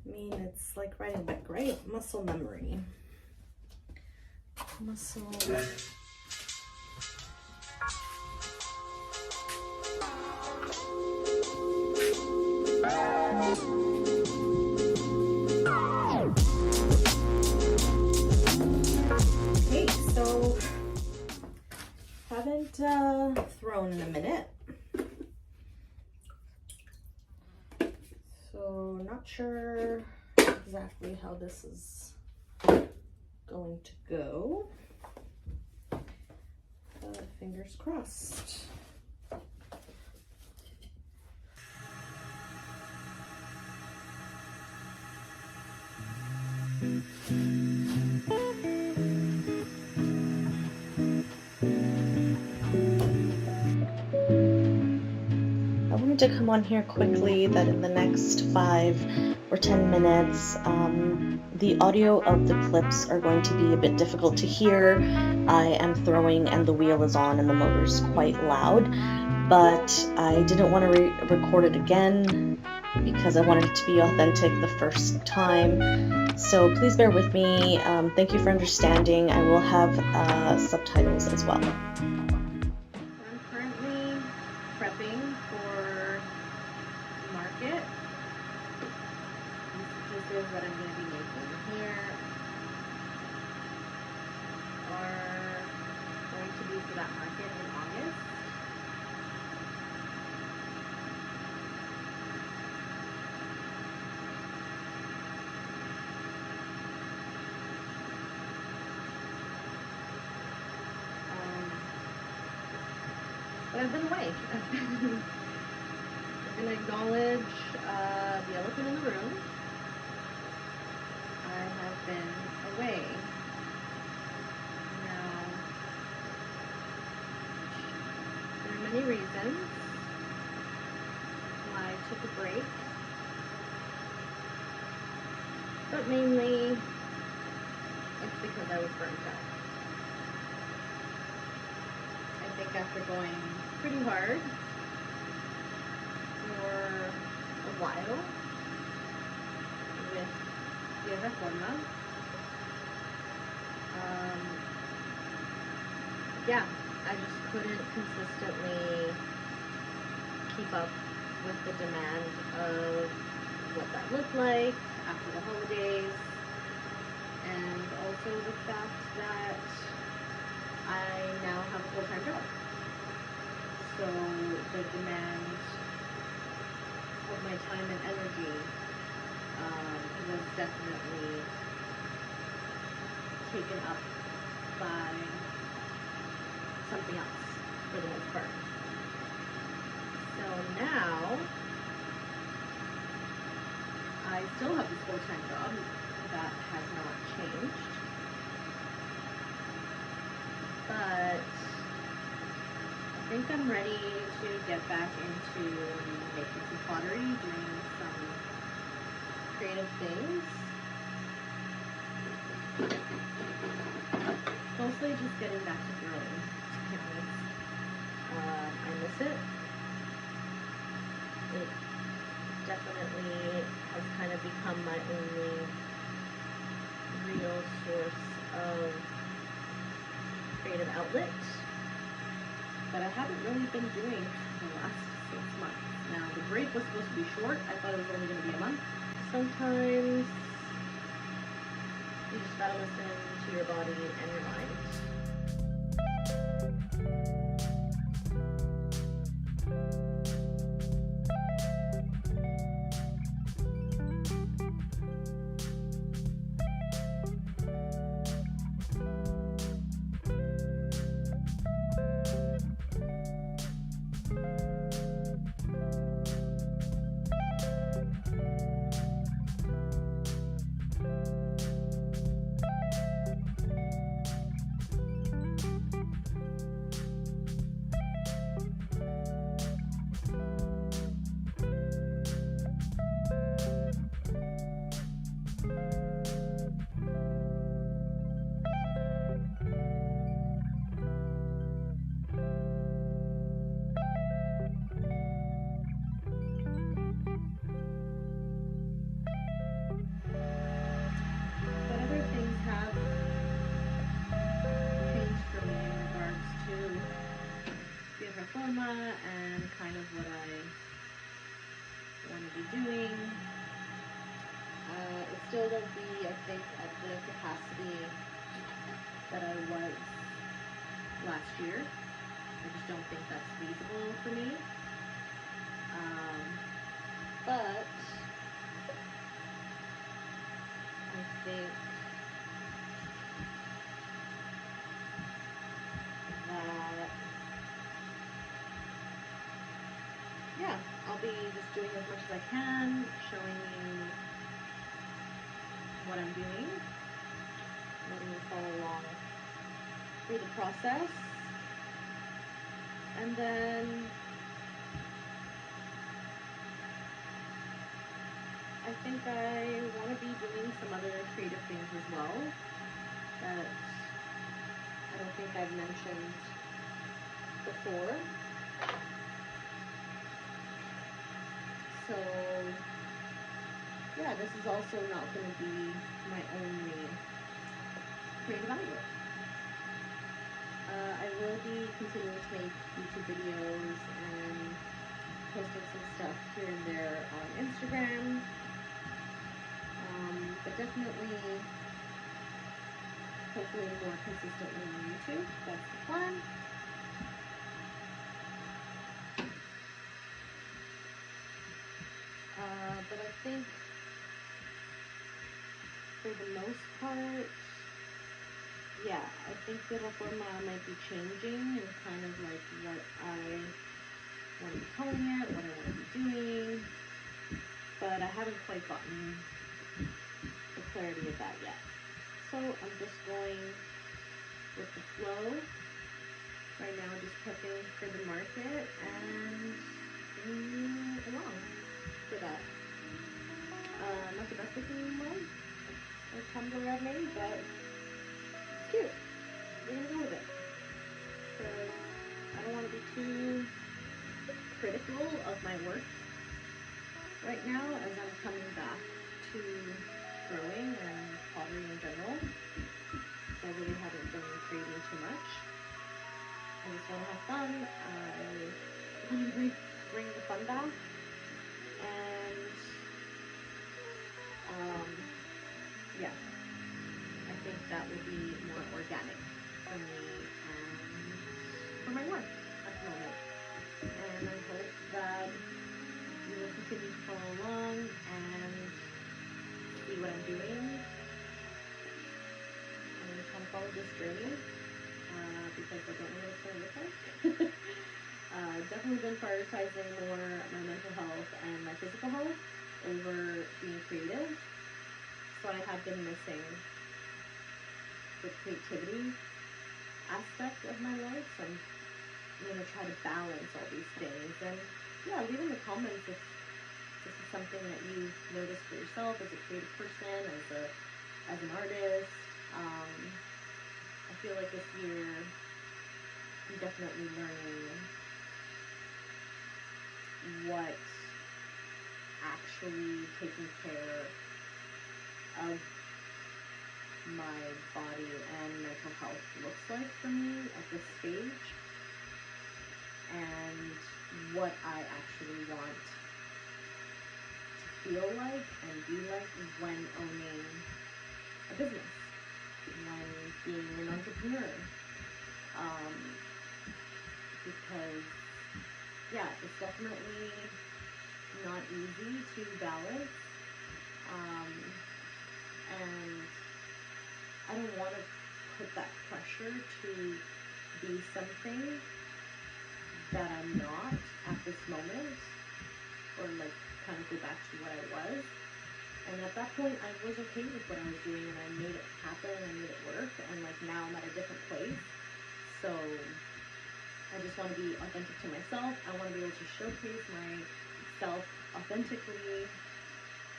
I mean, it's like riding a bike, right? Muscle memory. Muscle. Okay, so haven't thrown in a minute. So not sure exactly how this is going to go, but fingers crossed. I wanted to come on here quickly that in the next 5 or 10 minutes, the audio of the clips are going to be a bit difficult to hear. I am throwing and the wheel is on and the motor's quite loud, but I didn't want to record it again because I wanted it to be authentic the first time. So please bear with me. Thank you for understanding. I will have subtitles as well. I'm currently prepping for the market. These pieces that I'm going to be making here are going to be for that market in August. But I've been away. I'm going to acknowledge the elephant in the room. I have been away. Now, there are many reasons why I took a break, but mainly it's because I was burnt out. I think after going pretty hard for a while with Tierra Forma, yeah, I just couldn't consistently keep up with the demand of what that looked like after the holidays, and also the fact that I now have a full-time job. So the demand of my time and energy was definitely taken up by something else for the most part. So now I still have this full-time job that has not changed, but I think I'm ready to get back into making some pottery, doing some creative things. Mostly just getting back to throwing, to be honest. I miss it. It definitely has kind of become my only real source of creative outlet. But I haven't really been doing for the last 6 months. Now, the break was supposed to be short. I thought it was only going to be a month. Sometimes you just gotta listen to your body and your mind. still won't be, I think, at the capacity that I was last year. I just don't think that's feasible for me. But I think that, yeah, I'll be just doing as much as I can, showing you what I'm doing, letting you follow along through the process. And then I think I want to be doing some other creative things as well that I don't think I've mentioned before. So yeah, this is also not going to be my only creative outlet. I will be continuing to make YouTube videos and posting some stuff here and there on Instagram, but definitely, hopefully more consistently on YouTube. That's the plan. But I think for the most part, yeah, I think Tierra Forma might be changing and kind of like what I want to be calling it, what I want to be doing, but I haven't quite gotten the clarity of that yet. So I'm just going with the flow right now, just prepping for the market and bringing you along for that. Not the best looking one or tumbler I've made, but it's cute. We're gonna go with it because I don't want to be too critical of my work right now as I'm coming back to growing and pottery in general. So I really haven't been creating too much. I just want to have fun. I want to bring the fun back, and yeah, I think that will be more organic for me and for my work at the moment. And I hope that you will continue to follow along and see what I'm doing and kind of follow this journey because I don't know where it's going to look like. Definitely been prioritizing more my mental health and my physical health over being creative. So I have been missing the creativity aspect of my life. So I'm going to try to balance all these things. And yeah, leave in the comments if this is something that you've noticed for yourself as a creative person, as an artist. I feel like this year I'm definitely learning what actually taking care of my body and mental health looks like for me at this stage, and what I actually want to feel like and be like when owning a business, when being an entrepreneur. Because yeah, it's definitely not easy to balance, and I don't want to put that pressure to be something that I'm not at this moment, or like kind of go back to what I was. And at that point I was okay with what I was doing, and I made it happen, I made it work, and like now I'm at a different place. So I just want to be authentic to myself. I want to be able to showcase myself authentically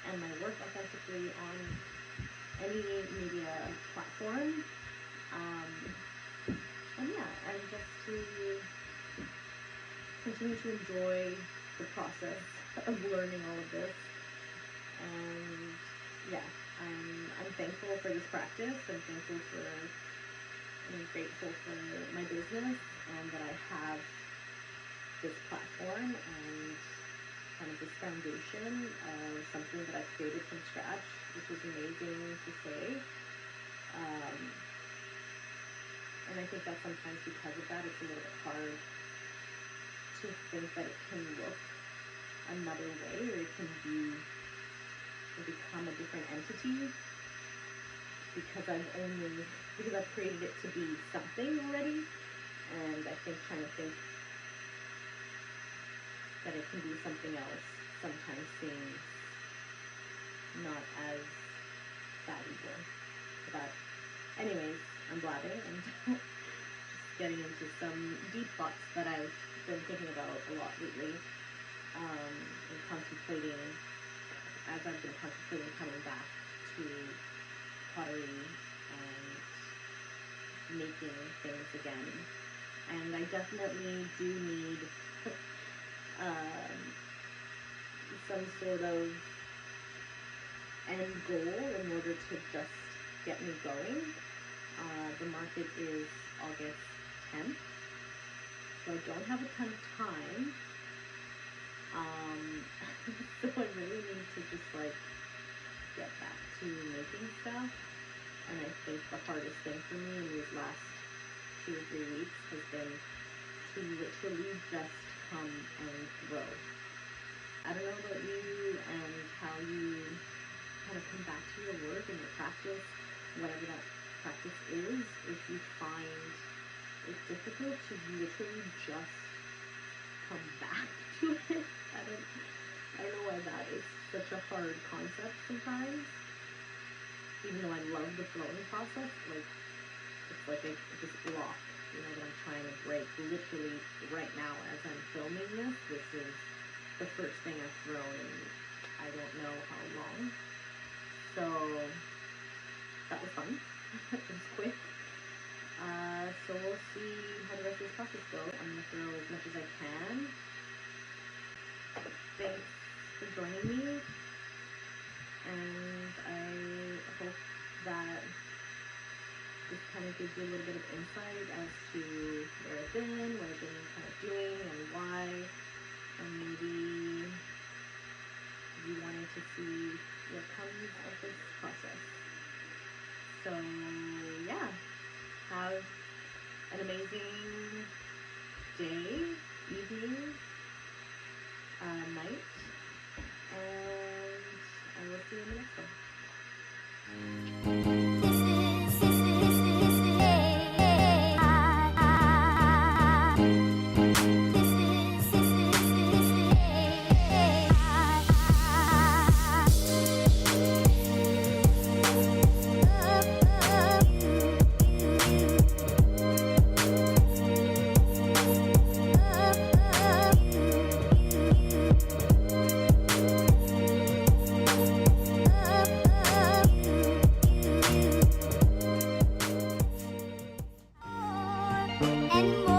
and my work authentically on any media platform. And yeah, and just to continue to enjoy the process of learning all of this. And yeah, I'm thankful for this practice. I'm grateful for my business and that I have this platform, and kind of this foundation of something that I've created from scratch, which is amazing to say. Um, and I think that sometimes because of that, it's a little bit hard to think that it can look another way, or it can be or become a different entity because I've created it to be something already. And I think trying to think that it can be something else sometimes seems not as valuable. But anyways, I'm blabbing and just getting into some deep thoughts that I've been thinking about a lot lately, and contemplating as I've been contemplating coming back to pottery and making things again. And I definitely do need um, some sort of end goal in order to just get me going. The market is August 10th, so I don't have a ton of time. So I really need to just like get back to making stuff. And I think the hardest thing for me in these last 2 or 3 weeks has been to literally just come and grow. I don't know about you and how you kind of come back to your work and your practice, whatever that practice is, if you find it difficult to literally just come back to it. I don't know why that is such a hard concept sometimes. Even though I love the flowing process, like it's like this block, that I'm trying to break. Literally right now as I'm filming this, this is the first thing I've thrown in I don't know how long. So that was fun. It was quick. So we'll see how the rest of this process goes. I'm gonna throw as much as I can. Thanks for joining me, and I hope that this kind of gives you a little bit of insight as to where I've been, what I've been kind of doing, and why, and maybe you wanted to see what comes of this process. So yeah, have an amazing day, evening, night, and I will see you in the next one. And